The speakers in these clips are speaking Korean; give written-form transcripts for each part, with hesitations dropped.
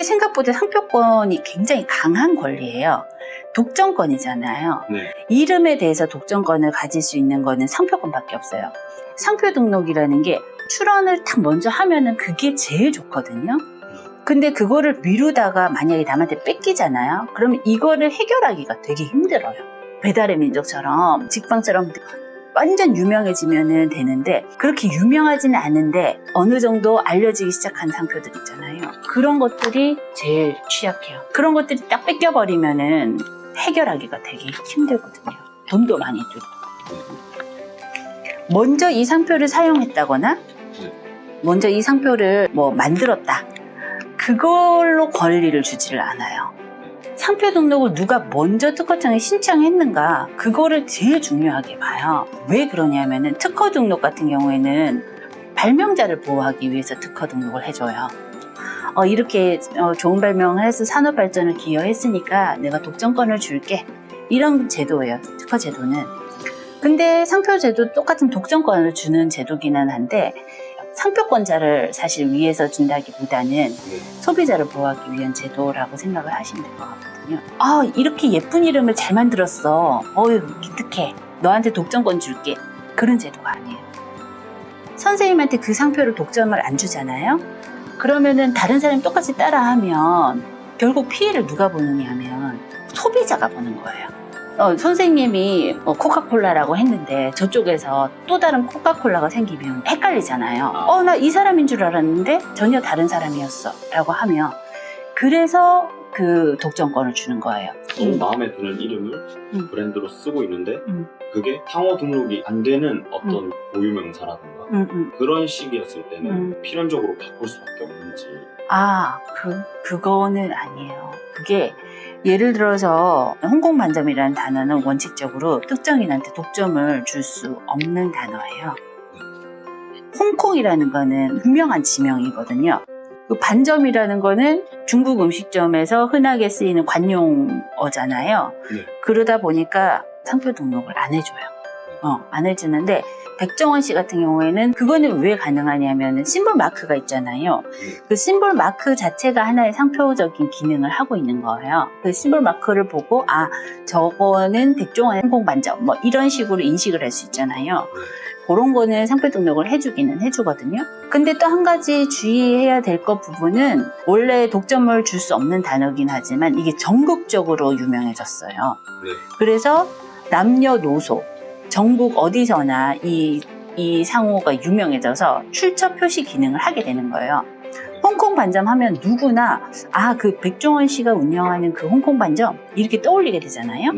생각보다 상표권이 굉장히 강한 권리예요. 독점권이잖아요. 네. 이름에 대해서 독점권을 가질 수 있는 거는 상표권밖에 없어요. 상표 등록이라는 게 출원을 딱 먼저 하면은 그게 제일 좋거든요. 근데 그거를 미루다가 만약에 남한테 뺏기잖아요. 그러면 이거를 해결하기가 되게 힘들어요. 배달의 민족처럼 직방처럼 완전 유명해지면 되는데 그렇게 유명하지는 않은데 어느 정도 알려지기 시작한 상표들 있잖아요. 그런 것들이 제일 취약해요. 그런 것들이 딱 뺏겨버리면은 해결하기가 되게 힘들거든요. 돈도 많이 들고. 먼저 이 상표를 사용했다거나 먼저 이 상표를 만들었다. 그걸로 권리를 주지를 않아요. 상표 등록을 누가 먼저 특허청에 신청했는가, 그거를 제일 중요하게 봐요. 왜 그러냐면은 특허 등록 같은 경우에는 발명자를 보호하기 위해서 특허 등록을 해줘요. 이렇게 좋은 발명을 해서 산업 발전을 기여했으니까 내가 독점권을 줄게. 이런 제도예요, 특허 제도는. 근데 상표 제도 똑같은 독점권을 주는 제도기는 한데 상표권자를 사실 위해서 준다기보다는 소비자를 보호하기 위한 제도라고 생각을 하시면 될 것 같거든요. 이렇게 예쁜 이름을 잘 만들었어. 기특해. 너한테 독점권 줄게. 그런 제도가 아니에요. 선생님한테 그 상표를 독점을 안 주잖아요. 그러면은 다른 사람이 똑같이 따라하면 결국 피해를 누가 보느냐면 소비자가 보는 거예요. 선생님이 코카콜라라고 했는데 저쪽에서 또 다른 코카콜라가 생기면 헷갈리잖아요. 나 이 사람인 줄 알았는데 전혀 다른 사람이었어 라고 하면, 그래서 그 독점권을 주는 거예요. 너무 마음에 드는 이름을 브랜드로 쓰고 있는데 그게 상호 등록이 안 되는 어떤 고유명사라든가 그런 식이었을 때는 필연적으로 바꿀 수밖에 없는지. 그거는 아니에요. 그게 예를 들어서 홍콩 반점이라는 단어는 원칙적으로 특정인한테 독점을 줄 수 없는 단어예요. 홍콩이라는 거는 유명한 지명이거든요. 그 반점이라는 거는 중국 음식점에서 흔하게 쓰이는 관용어잖아요. 그러다 보니까 상표 등록을 안 해줘요. 안 해주는데 백종원 씨 같은 경우에는 그거는 왜 가능하냐면 심볼 마크가 있잖아요. 그 심볼 마크 자체가 하나의 상표적인 기능을 하고 있는 거예요. 그 심볼 마크를 보고 저거는 백종원의 홍콩 반점 이런 식으로 인식을 할 수 있잖아요. 그런 거는 상표 등록을 해주기는 해주거든요. 근데 또 한 가지 주의해야 될 것 부분은 원래 독점을 줄 수 없는 단어긴 하지만 이게 전국적으로 유명해졌어요. 그래서 남녀노소 전국 어디서나 이 상호가 유명해져서 출처 표시 기능을 하게 되는 거예요. 홍콩 반점 하면 누구나 그 백종원 씨가 운영하는 그 홍콩 반점 이렇게 떠올리게 되잖아요.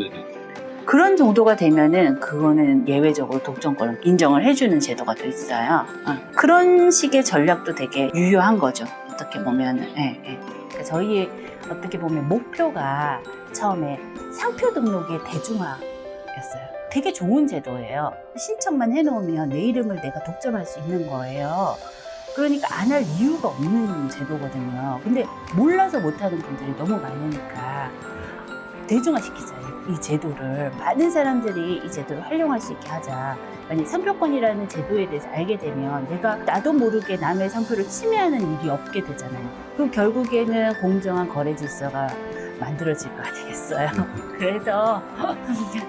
그런 정도가 되면은 그거는 예외적으로 독점권을 인정을 해주는 제도가 돼 있어요. 그런 식의 전략도 되게 유효한 거죠. 어떻게 보면은. 그러니까 저희의 어떻게 보면 목표가 처음에 상표 등록의 대중화였어요. 되게 좋은 제도예요. 신청만 해놓으면 내 이름을 내가 독점할 수 있는 거예요. 그러니까 안 할 이유가 없는 제도거든요. 근데 몰라서 못하는 분들이 너무 많으니까 대중화시키자, 이 제도를. 많은 사람들이 이 제도를 활용할 수 있게 하자. 만약 상표권이라는 제도에 대해서 알게 되면 나도 모르게 남의 상표를 침해하는 일이 없게 되잖아요. 그럼 결국에는 공정한 거래 질서가 만들어질 거 아니겠어요. 그래서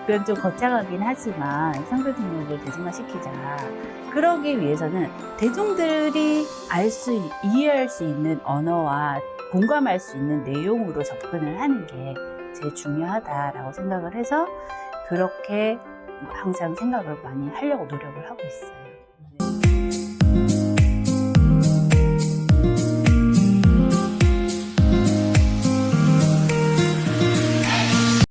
그건 좀 거창하긴 하지만 상표 등록을 대중화시키자. 그러기 위해서는 대중들이 이해할 수 있는 언어와 공감할 수 있는 내용으로 접근을 하는 게 제일 중요하다라고 생각을 해서 그렇게 항상 생각을 많이 하려고 노력을 하고 있어요.